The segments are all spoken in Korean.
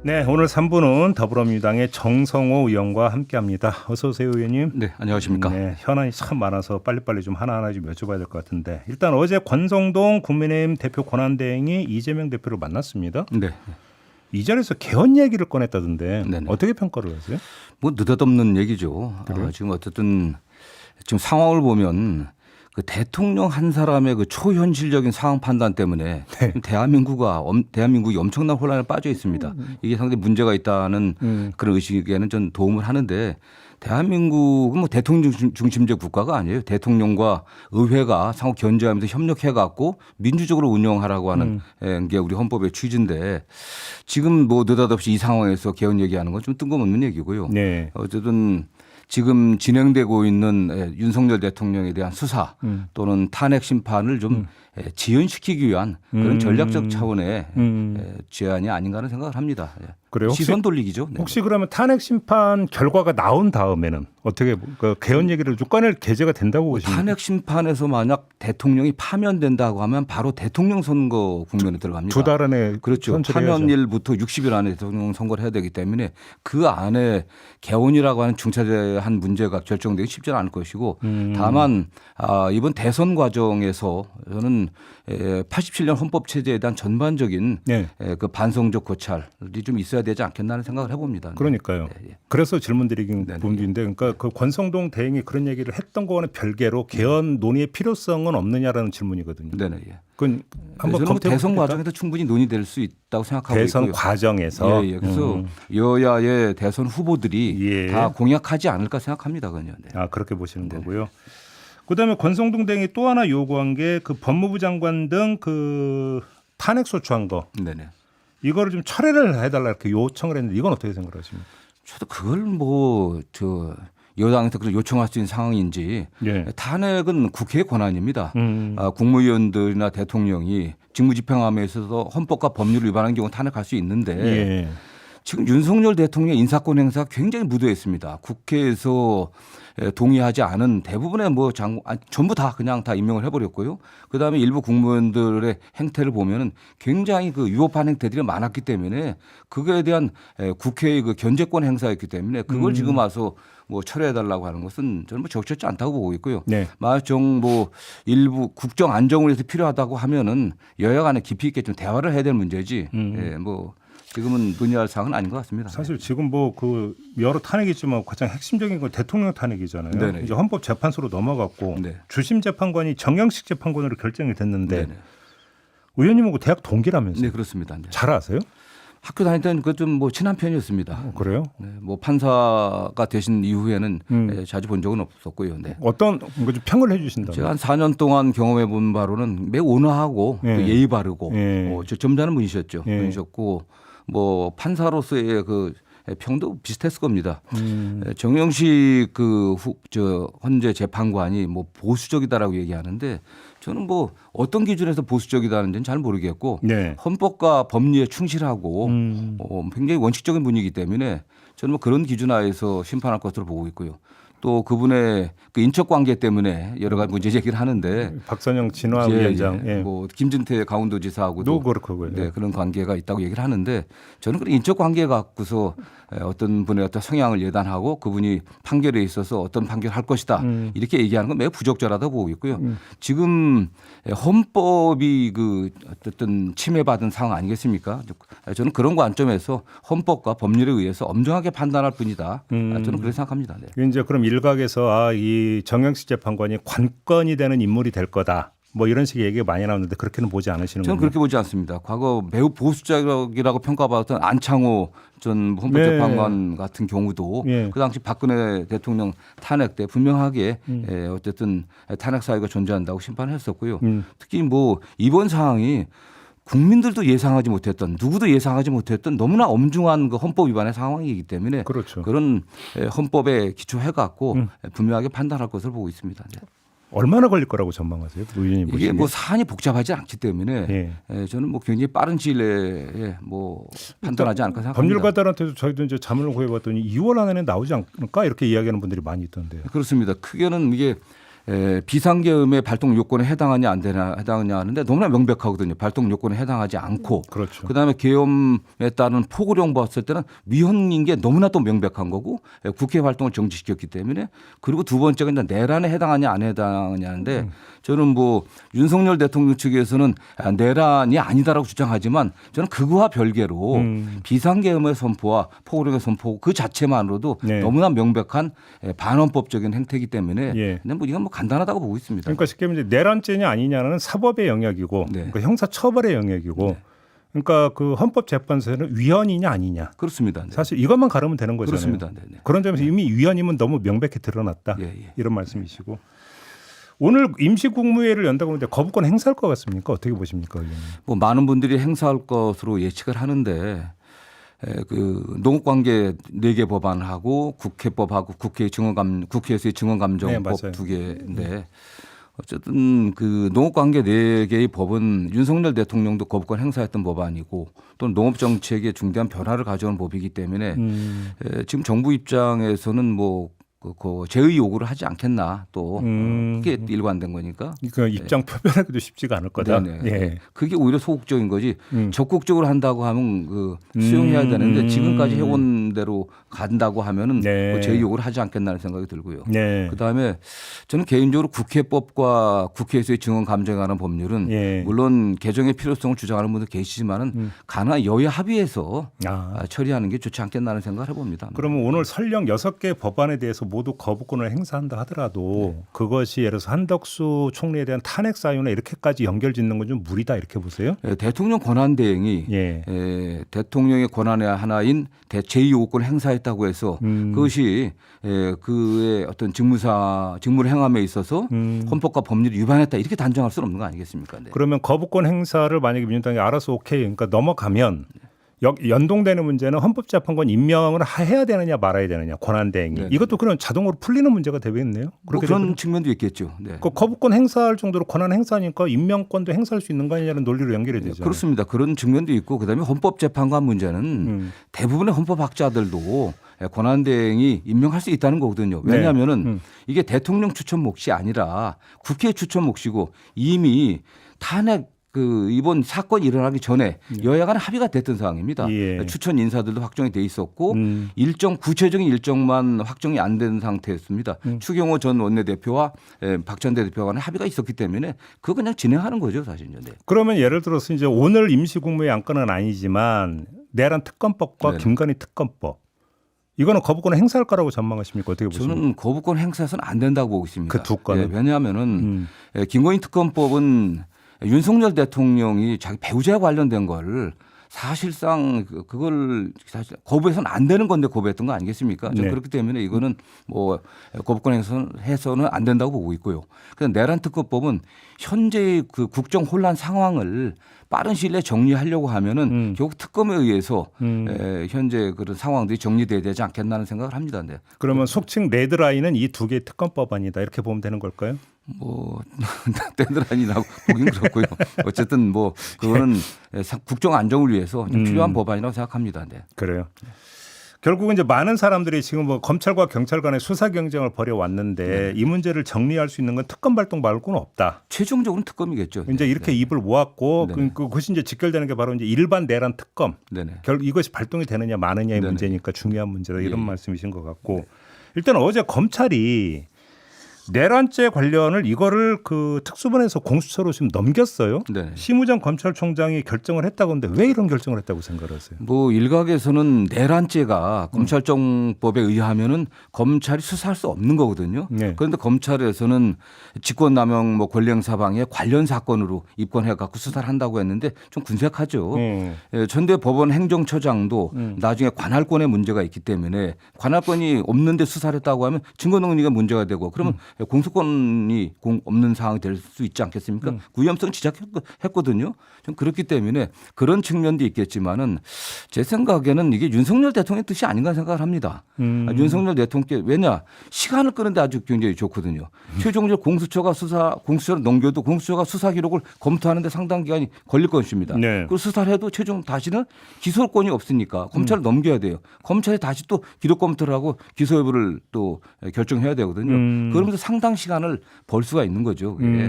네, 오늘 3부는 더불어민주당의 정성호 의원과 함께합니다. 어서 오세요, 의원님. 네, 안녕하십니까. 네, 현안이 참 많아서 빨리빨리 좀 하나하나 좀 여쭤봐야 될 것 같은데 일단 어제 권성동 국민의힘 대표 권한대행이 이재명 대표를 만났습니다. 네. 이 자리에서 개헌 얘기를 꺼냈다던데 네네. 어떻게 평가를 하세요? 뭐 느닷없는 얘기죠. 지금 어쨌든 지금 상황을 보면 그 대통령 한 사람의 그 초현실적인 상황 판단 때문에 네. 대한민국이 엄청난 혼란에 빠져 있습니다. 이게 상당히 문제가 있다는 그런 의식에는 전 도움을 하는데 대한민국은 뭐 대통령 중심제 국가가 아니에요. 대통령과 의회가 상호 견제하면서 협력해 갖고 민주적으로 운영하라고 하는 게 우리 헌법의 취지인데 지금 뭐 느닷없이 이 상황에서 개헌 얘기하는 건 좀 뜬금없는 얘기고요. 네. 어쨌든 지금 진행되고 있는 윤석열 대통령에 대한 수사 또는 탄핵 심판을 좀 지연시키기 위한 그런 전략적 차원의 제안이 아닌가 하는 생각을 합니다. 그래요? 시선 돌리기죠. 네. 혹시 그러면 탄핵 심판 결과가 나온 다음에는 어떻게 그 개헌 얘기를 좀 꺼낼 계제가 된다고 보십니까? 탄핵 심판에서 만약 대통령이 파면된다고 하면 바로 대통령 선거 국면에 들어갑니다. 두 달 안에 그렇죠. 선출해야죠. 파면일부터 60일 안에 대통령 선거를 해야 되기 때문에 그 안에 개헌이라고 하는 중차대한 문제가 결정되기 쉽지는 않을 것이고 다만 이번 대선 과정에서 저는 87년 헌법 체제에 대한 전반적인 네. 그 반성적 고찰이 좀 있어야 되지 않겠나 하는 생각을 해봅니다. 그러니까요. 네. 그래서 질문드리긴 네네. 부분인데, 그러니까 그 권성동 대행이 그런 얘기를 했던 거와는 별개로 개헌 논의의 필요성은 없느냐라는 질문이거든요. 네네. 예. 그건 한번 저는 뭐 검토해 대선 보겠다. 과정에서 충분히 논의될 수 있다고 생각하고 대선 있고요. 과정에서 예, 예. 그래서 여야의 대선 후보들이 예. 다 공약하지 않을까 생각합니다. 그냥. 네. 그렇게 보시는 거고요. 그다음에 권성동 대행이 또 하나 요구한 게 그 법무부 장관 등 그 탄핵 소추한 거 네네. 이거를 좀 철회를 해달라 이렇게 요청을 했는데 이건 어떻게 생각하십니까? 저도 그걸 뭐 여당에서 그런 요청할 수 있는 상황인지 예. 탄핵은 국회의 권한입니다. 국무위원들이나 대통령이 직무집행함에 있어서 헌법과 법률을 위반한 경우 탄핵할 수 있는데 예. 지금 윤석열 대통령의 인사권 행사가 굉장히 무도했습니다. 국회에서 동의하지 않은 대부분의 뭐 전부 다 그냥 다 임명을 해버렸고요. 그다음에 일부 국무원들의 행태를 보면은 굉장히 그 위법한 행태들이 많았기 때문에 그거에 대한 국회의 그 견제권 행사였기 때문에 그걸 지금 와서 뭐 철회해달라고 하는 것은 저는 뭐 적절치 않다고 보고 있고요. 네. 만약 뭐 일부 국정 안정을 위해서 필요하다고 하면은 여야 간에 깊이 있게 좀 대화를 해야 될 문제지. 뭐 지금은 논의할 사항은 아닌 것 같습니다. 사실 지금 뭐 그 여러 탄핵이 있지만 가장 핵심적인 건 대통령 탄핵이잖아요. 네네. 이제 헌법재판소로 넘어갔고 네. 주심 재판관이 정영식 재판관으로 결정이 됐는데 네네. 의원님하고 대학 동기라면서요? 네, 그렇습니다. 네. 잘 아세요? 학교 다닐 때는 그 좀 뭐 친한 편이었습니다. 그래요? 네, 뭐 판사가 되신 이후에는 자주 본 적은 없었고요. 네. 어떤 거 좀 평을 해주신다면? 제가 한 4년 동안 경험해 본 바로는 매우 온화하고 예. 또 예의 바르고 예. 점잖은 분이셨죠. 예. 분이셨고 뭐 판사로서의 그 평도 비슷했을 겁니다. 정영식 헌재 재판관이 뭐 보수적이다라고 얘기하는데 저는 뭐 어떤 기준에서 보수적이다는지는 잘 모르겠고 네. 헌법과 법리에 충실하고 굉장히 원칙적인 분이기 때문에 저는 뭐 그런 기준 하에서 심판할 것으로 보고 있고요. 또 그분의 그 인적 관계 때문에 여러 가지 문제 제기를 하는데 박선영 진화위원장, 예. 뭐 김진태 강원도지사하고도 그렇고요. 네, 그런 관계가 있다고 얘기를 하는데 저는 그런 인적 관계 갖고서 어떤 분의 어떤 성향을 예단하고 그분이 판결에 있어서 어떤 판결을 할 것이다 이렇게 얘기하는 건 매우 부적절하다고 보고 있고요. 지금 헌법이 그 어떤 침해받은 상황 아니겠습니까? 저는 그런 관점에서 헌법과 법률에 의해서 엄정하게 판단할 뿐이다. 저는 그렇게 생각합니다. 네. 이제 그럼 일각에서 이 정영식 재판관이 관건이 되는 인물이 될 거다. 뭐 이런 식의 얘기가 많이 나오는데 그렇게는 보지 않으시는 저는 거예요? 그렇게 보지 않습니다. 과거 매우 보수적이라고 평가받았던 안창호 전 헌법재판관 같은 경우도 네. 그 당시 박근혜 대통령 탄핵 때 분명하게 어쨌든 탄핵 사유가 존재한다고 심판을 했었고요. 특히 뭐 이번 상황이 국민들도 예상하지 못했던 누구도 예상하지 못했던 너무나 엄중한 그 헌법 위반의 상황이기 때문에 그렇죠. 그런 헌법에 기초해 갖고 분명하게 판단할 것을 보고 있습니다. 네. 얼마나 걸릴 거라고 전망하세요? 의원님 이게 보시기에? 뭐 사안이 복잡하지 않기 때문에 저는 뭐 굉장히 빠른 시일 내에 뭐 판단하지 않을까 생각합니다. 법률가들한테도 저희도 이제 자문을 구해봤더니 2월 안에는 나오지 않을까 이렇게 이야기하는 분들이 많이 있던데요. 그렇습니다. 크게는 이게 비상계엄의 발동 요건에 해당하냐 안 되냐 해당하냐 하는데 너무나 명백하거든요. 발동 요건에 해당하지 않고 그렇죠. 그다음에 계엄에 따른 포고령 봤을 때는 위헌인 게 너무나 또 명백한 거고 국회 활동을 정지시켰기 때문에 그리고 두 번째가 이제 내란에 해당하냐 안 해당하냐 하는데 저는 뭐 윤석열 대통령 측에서는 내란이 아니다라고 주장하지만 저는 그거와 별개로 비상계엄의 선포와 포고령의 선포 그 자체만으로도 네. 너무나 명백한 반헌법적인 행태이기 때문에 예. 근데 뭐 이건 뭐 간단하다고 보고 있습니다. 그러니까 쉽게 말하면 이제 내란죄냐 아니냐는 사법의 영역이고 네. 그러니까 형사처벌의 영역이고 네. 그러니까 그 헌법재판소에는 위헌이냐 아니냐 그렇습니다. 네. 사실 이것만 가르면 되는 거잖아요. 그렇습니다. 네. 네. 그런 점에서 이미 위헌이면 너무 명백히 드러났다 예, 예. 이런 말씀이시고 오늘 임시국무회의를 연다고 하는데 거부권 행사할 것 같습니까? 어떻게 보십니까? 의원님? 뭐 많은 분들이 행사할 것으로 예측을 하는데 그 농업관계 4개 법안하고 국회법하고 국회에서의 증언감정법 네, 맞아요. 2개인데 어쨌든 그 농업관계 4개의 법은 윤석열 대통령도 거부권 행사했던 법안이고 또는 농업정책에 중대한 변화를 가져온 법이기 때문에 지금 정부 입장에서는 뭐 그 제의 요구를 하지 않겠나 또 그게 일관된 거니까. 그 입장 표명하기도 쉽지가 않을 거다. 네네. 예. 그게 오히려 소극적인 거지. 적극적으로 한다고 하면 그 수용해야 되는데 지금까지 해온 대로 간다고 하면은 네. 뭐 제의 요구를 하지 않겠나는 생각이 들고요. 네. 그다음에 저는 개인적으로 국회법과 국회에서의 증언 감정에 관한 법률은 예. 물론 개정의 필요성을 주장하는 분들 계시지만은 가능한 여야 합의해서 처리하는 게 좋지 않겠나는 생각을 해봅니다. 그러면 오늘 설령 6개 법안에 대해서 모두 거부권을 행사한다 하더라도 그것이 예를 들어서 한덕수 총리에 대한 탄핵 사유나 이렇게까지 연결짓는 건 좀 무리다 이렇게 보세요? 대통령 권한 대행이 예. 대통령의 권한의 하나인 제2요구권 행사했다고 해서 그것이 그의 어떤 직무를 행함에 있어서 헌법과 법률을 위반했다 이렇게 단정할 수는 없는 거 아니겠습니까? 네. 그러면 거부권 행사를 만약에 민주당이 알아서 오케이 그러니까 넘어가면 연동되는 문제는 헌법재판관 임명을 해야 되느냐 말아야 되느냐 권한대행이 네. 이것도 그냥 자동으로 풀리는 문제가 되겠네요. 뭐 그렇게 그런 되면 측면도 있겠죠. 네. 그 거부권 행사할 정도로 권한 행사니까 임명권도 행사할 수 있는 거 아니냐는 논리로 연결이 되죠. 그렇습니다. 그런 측면도 있고 그다음에 헌법재판관 문제는 대부분의 헌법학자들도 권한대행이 임명할 수 있다는 거거든요. 왜냐하면은 이게 대통령 추천 몫이 아니라 국회 추천 몫이고 이미 탄핵 이번 사건이 일어나기 전에 여야 간에 합의가 됐던 상황입니다. 예. 추천 인사들도 확정이 돼 있었고 구체적인 일정만 확정이 안 된 상태였습니다. 추경호 전 원내대표와 박찬대 대표 간에 합의가 있었기 때문에 그거 그냥 진행하는 거죠, 사실. 네. 그러면 예를 들어서 이제 오늘 임시국무회 안건은 아니지만 내란 특검법과 네. 김건희 특검법 이거는 거부권을 행사할 거라고 전망하십니까? 어떻게 보십니까? 저는 거부권 행사해서는 안 된다고 보고 있습니다. 그 두 건은? 왜냐하면은 김건희 특검법은 윤석열 대통령이 자기 배우자에 관련된 걸 사실상 그걸 사실 거부해서는 안 되는 건데 거부했던 거 아니겠습니까? 저는 네. 그렇기 때문에 이거는 뭐 거부권 해서는 안 된다고 보고 있고요. 그래서 내란 특검법은 현재의 그 국정 혼란 상황을 빠른 시일 내에 정리하려고 하면은 결국 특검에 의해서 현재 그런 상황들이 정리돼야 되지 않겠나는 생각을 합니다. 네. 그러면 속칭 레드라인은 이 두 개의 특검법안이다 이렇게 보면 되는 걸까요? 뭐 떼드라니라고 보긴 그렇고요. 어쨌든 뭐 그거는 국정 안정을 위해서 좀 필요한 법안이라고 생각합니다. 네. 그래요. 결국은 이제 많은 사람들이 지금 뭐 검찰과 경찰 간의 수사 경쟁을 벌여왔는데 이 문제를 정리할 수 있는 건 특검 발동 말고는 없다. 최종적으로는 특검이겠죠. 이제 이렇게 입을 모았고 네네. 그것이 이제 직결되는 게 바로 이제 일반 내란 특검. 네네. 결국 이것이 발동이 되느냐 마느냐의 네네. 문제니까 중요한 문제다 이런 예. 말씀이신 것 같고 일단 어제 검찰이 내란죄 관련을 이거를 그 특수본에서 공수처로 지금 넘겼어요. 네. 심우정 검찰총장이 결정을 했다고 하는데 왜 이런 결정을 했다고 생각하세요? 뭐 일각에서는 내란죄가 검찰정법에 의하면은 검찰이 수사할 수 없는 거거든요. 네. 그런데 검찰에서는 직권남용 뭐 권리행사방해 관련 사건으로 입건해 갖고 수사를 한다고 했는데 좀 군색하죠. 전대 법원 행정처장도 나중에 관할권에 문제가 있기 때문에 관할권이 없는데 수사를 했다고 하면 증거능력에 문제가 되고 그러면 공소권이 없는 상황이 될 수 있지 않겠습니까? 그 위험성 지적했거든요. 좀 그렇기 때문에 그런 측면도 있겠지만은 제 생각에는 이게 윤석열 대통령의 뜻이 아닌가 생각을 합니다. 윤석열 대통령께 왜냐 시간을 끄는데 아주 굉장히 좋거든요. 최종적 공수처를 넘겨도 공수처가 수사 기록을 검토하는데 상당 기간이 걸릴 것입니다. 네. 그 수사를 해도 최종 다시는 기소권이 없으니까 검찰을 넘겨야 돼요. 검찰이 다시 또 기록 검토를 하고 기소 여부를 또 결정해야 되거든요. 그러면서 상당 시간을 벌 수가 있는 거죠. 그게.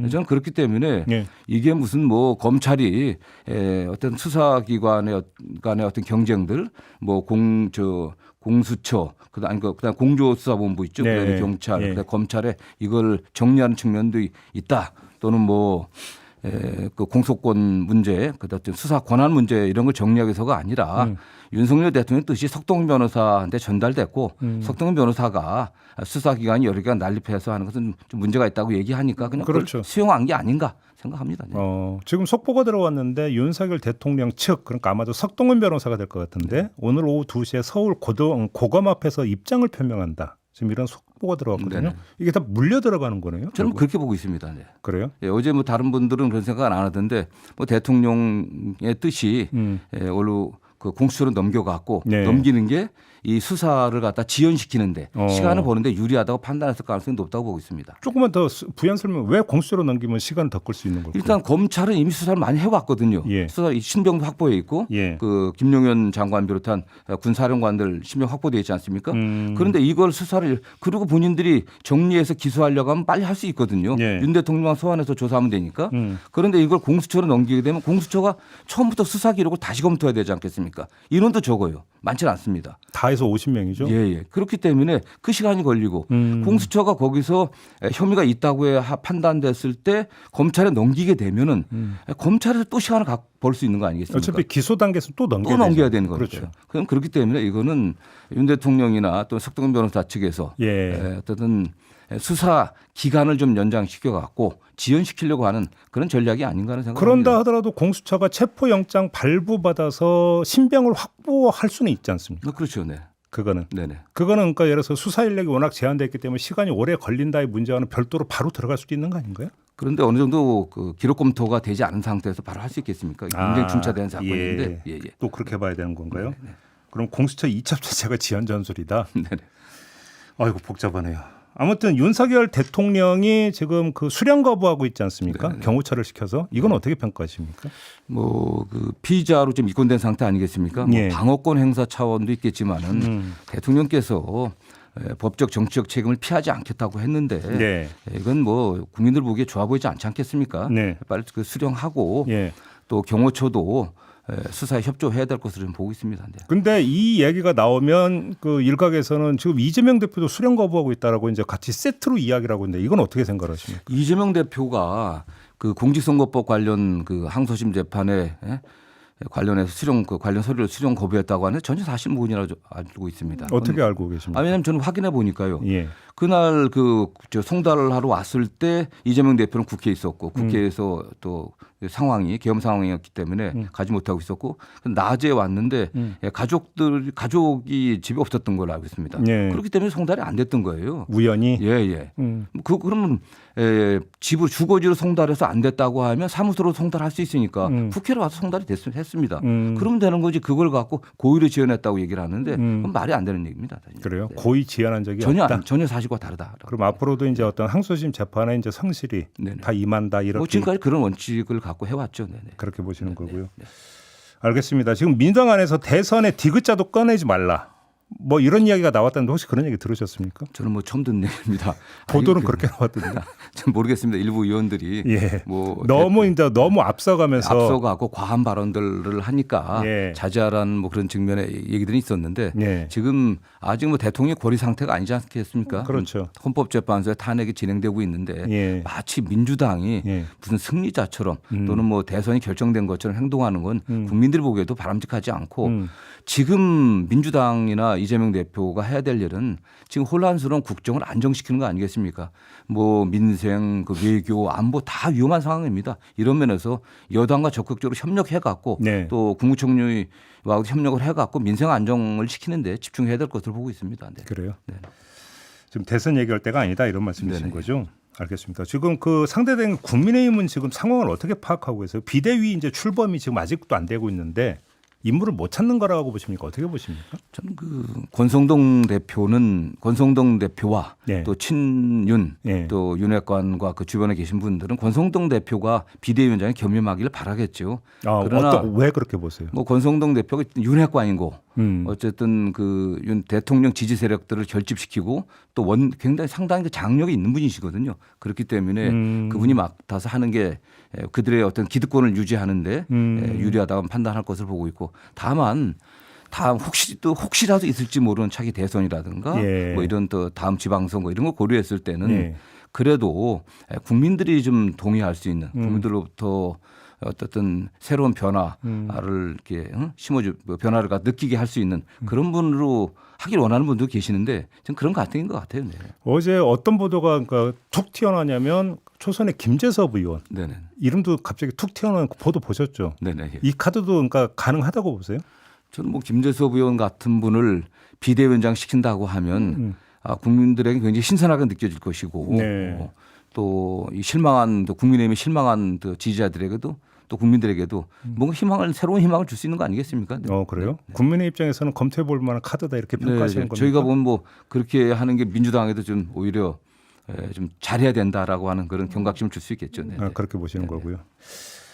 저는 그렇기 때문에 예. 이게 무슨 뭐 검찰이 어떤 수사기관의 간의 어떤 경쟁들 뭐 공수처 그다음 공조수사본부 있죠. 네. 그다음에 경찰, 예. 그다음에 검찰에 이걸 정리하는 측면도 있다. 또는 뭐 그 공소권 문제, 그다음 수사 권한 문제 이런 걸 정리하기 위해서가 아니라 윤석열 대통령 뜻이 석동훈 변호사한테 전달됐고 석동훈 변호사가 수사기관이 여러 개가 난립해서 하는 것은 좀 문제가 있다고 얘기하니까 그냥 그렇죠. 그걸 수용한 게 아닌가 생각합니다. 네. 지금 속보가 들어왔는데 윤석열 대통령 측 그러니까 아마도 석동훈 변호사가 될 것 같은데 오늘 오후 2시에 서울 고검 앞에서 입장을 표명한다. 지금 이런 속보가 들어왔거든요. 네네. 이게 다 물려 들어가는 거네요. 저는 결국. 그렇게 보고 있습니다. 네. 그래요? 예, 어제 뭐 다른 분들은 그런 생각 안 하던데 뭐 대통령의 뜻이 원로 그 공수처로 넘겨갖고 네. 넘기는 게 이 수사를 갖다 지연시키는데 시간을 어. 버는데 유리하다고 판단했을 가능성이 높다고 보고 있습니다. 조금만 더 부연 설명. 왜 공수처로 넘기면 시간 더 끌 수 있는 걸까요? 일단 검찰은 이미 수사를 많이 해왔거든요. 예. 수사 신병도 확보해 있고 예. 그 김용현 장관 비롯한 군사령관들 신병 확보되어 있지 않습니까? 그런데 이걸 수사를 그리고 본인들이 정리해서 기소하려고 하면 빨리 할 수 있거든요. 예. 윤 대통령만 소환해서 조사하면 되니까. 그런데 이걸 공수처로 넘기게 되면 공수처가 처음부터 수사 기록을 다시 검토해야 되지 않겠습니까? 인원도 적어요. 많지는 않습니다. 다 해서 50명이죠. 예. 그렇기 때문에 그 시간이 걸리고 공수처가 거기서 혐의가 있다고 판단됐을 때 검찰에 넘기게 되면은 검찰에서 또 시간을 벌 수 있는 거 아니겠습니까? 어차피 기소 단계에서 또 넘겨야, 넘겨야 되는 거죠. 그렇죠. 그럼 그렇기 때문에 이거는 윤 대통령이나 또 석동훈 변호사 측에서 예. 어떤 수사 기간을 좀 연장시켜 갖고 지연시키려고 하는 그런 전략이 아닌가 하는 생각입니다. 그런다 하더라도 공수처가 체포영장 발부받아서 신병을 확보할 수는 있지 않습니까? 그렇죠. 네. 그거는. 네네. 그거는 그러니까 예를 들어서 수사 인력이 워낙 제한되어 있기 때문에 시간이 오래 걸린다의 문제와는 별도로 바로 들어갈 수도 있는 거 아닌가요? 그런데 어느 정도 그 기록 검토가 되지 않은 상태에서 바로 할 수 있겠습니까? 굉장히 중차대한 사건인데. 예. 예. 또 그렇게 봐야 되는 건가요? 네네. 그럼 공수처 이첩 자체가 지연 전술이다. 네네. 아이고 복잡하네요. 아무튼 윤석열 대통령이 지금 그 수령 거부하고 있지 않습니까? 네네. 경호처를 시켜서 이건 어떻게 평가하십니까? 뭐 그 피의자로 좀 입건된 상태 아니겠습니까? 예. 뭐 방어권 행사 차원도 있겠지만은 대통령께서 법적 정치적 책임을 피하지 않겠다고 했는데 네. 이건 뭐 국민들 보기에 좋아 보이지 않지 않겠습니까? 네. 빨리 그 수령하고 예. 또 경호처도 수사에 협조해야 될 것으로 좀 보고 있습니다. 네. 근데 이 얘기가 나오면 그 일각에서는 지금 이재명 대표도 수령 거부하고 있다라고 이제 같이 세트로 이야기를 하고 있는데 이건 어떻게 생각하십니까? 이재명 대표가 그 공직선거법 관련 그 항소심 재판에 관련해서 관련 서류를 수령 거부했다고 하는데 전혀 사실 무근이라고 알고 있습니다. 어떻게 알고 계십니까? 왜냐하면 저는 확인해 보니까요. 예. 그날 저 송달을 하러 왔을 때 이재명 대표는 국회에 있었고 국회에서 또 상황이 계엄 상황이었기 때문에 가지 못하고 있었고 낮에 왔는데 가족이 집에 없었던 걸로 알고 있습니다. 예. 그렇기 때문에 송달이 안 됐던 거예요. 우연히. 예. 그러면 집을 주거지로 송달해서 안 됐다고 하면 사무소로 송달할 수 있으니까 국회로 와서 송달이 했습니다. 그러면 되는 거지 그걸 갖고 고의로 지연했다고 얘기를 하는데 그건 말이 안 되는 얘기입니다. 사실. 그래요? 네. 고의 지연한 적이 없다. 전혀 사실과 다르다. 그럼 앞으로도 이제 어떤 항소심 재판에 이제 성실히 네네. 다 임한다 이렇게 뭐 지금까지 그런 원칙을 갖고 해왔죠. 네네. 그렇게 보시는 거고요. 네. 알겠습니다. 지금 민주당 안에서 대선에 디귿자도 꺼내지 말라. 뭐 이런 이야기가 나왔다는데 혹시 그런 얘기 들으셨습니까? 저는 뭐 처음 듣는 얘기입니다. 보도는 그렇게 나왔던데. 전 모르겠습니다. 일부 의원들이 예. 뭐 너무 앞서가면서 앞서가고 과한 발언들을 하니까 예. 자제하라는 뭐 그런 측면의 얘기들이 있었는데 예. 지금 아직 뭐 대통령의 고리 상태가 아니지 않겠습니까? 그렇죠. 헌법재판소에 탄핵이 진행되고 있는데 예. 마치 민주당이 예. 무슨 승리자처럼 또는 뭐 대선이 결정된 것처럼 행동하는 건 국민들이 보기에도 바람직하지 않고 지금 민주당이나 이재명 대표가 해야 될 일은 지금 혼란스러운 국정을 안정시키는 거 아니겠습니까? 뭐 민생, 그 외교, 안보 다 위험한 상황입니다. 이런 면에서 여당과 적극적으로 협력해 갖고 네. 또 국무총리와 협력을 해 갖고 민생 안정을 시키는데 집중해야 될 것으로 보고 있습니다. 네. 그래요. 네. 지금 대선 얘기할 때가 아니다 이런 말씀이신 네네. 거죠? 알겠습니다. 지금 그 상대된 국민의힘은 지금 상황을 어떻게 파악하고 계세요? 비대위 이제 출범이 지금 아직도 안 되고 있는데 인물을 못 찾는 거라고 보십니까? 어떻게 보십니까? 저는 그 권성동 대표와 네. 또 친윤 네. 또 윤핵관과 그 주변에 계신 분들은 권성동 대표가 비대위원장에 겸임하기를 바라겠죠. 그러나 왜 그렇게 보세요? 뭐 권성동 대표가 윤핵관이고 어쨌든 그 윤 대통령 지지 세력들을 결집시키고 또 굉장히 상당히 그 장력이 있는 분이시거든요. 그렇기 때문에 그분이 맡아서 하는 게 그들의 어떤 기득권을 유지하는데 유리하다고 판단할 것을 보고 있고 다만 다음 혹시라도 있을지 모르는 차기 대선이라든가 예. 뭐 이런 또 다음 지방선거 이런 거 고려했을 때는 예. 그래도 국민들이 좀 동의할 수 있는 국민들로부터 어떤 새로운 변화를 이렇게 변화를 느끼게 할 수 있는 그런 분으로 하길 원하는 분도 계시는데 전 그런 가능인 것 같아요. 네. 어제 어떤 보도가 그러니까 툭 튀어나왔냐면 초선의 김재섭 의원 네네. 이름도 갑자기 툭 튀어나온 보도 보셨죠? 네네. 이 카드도 그러니까 가능하다고 보세요? 저는 뭐 김재섭 의원 같은 분을 비대위원장 시킨다고 하면 국민들에게 굉장히 신선하게 느껴질 것이고 네. 또 이 실망한 국민의힘에 실망한 지지자들에게도 또 국민들에게도 뭔가 새로운 희망을 줄 수 있는 거 아니겠습니까? 네. 그래요? 국민의 입장에서는 검토해 볼 만한 카드다 이렇게 평가하시는 겁니까? 저희가 보면 뭐 그렇게 하는 게 민주당에도 좀 오히려 좀 잘해야 된다라고 하는 그런 경각심을 줄 수 있겠죠. 네. 그렇게 보시는 거고요.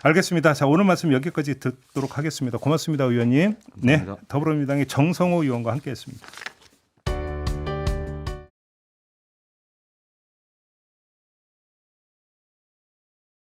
알겠습니다. 자, 오늘 말씀 여기까지 듣도록 하겠습니다. 고맙습니다, 의원님. 감사합니다. 네, 더불어민주당의 정성호 의원과 함께했습니다.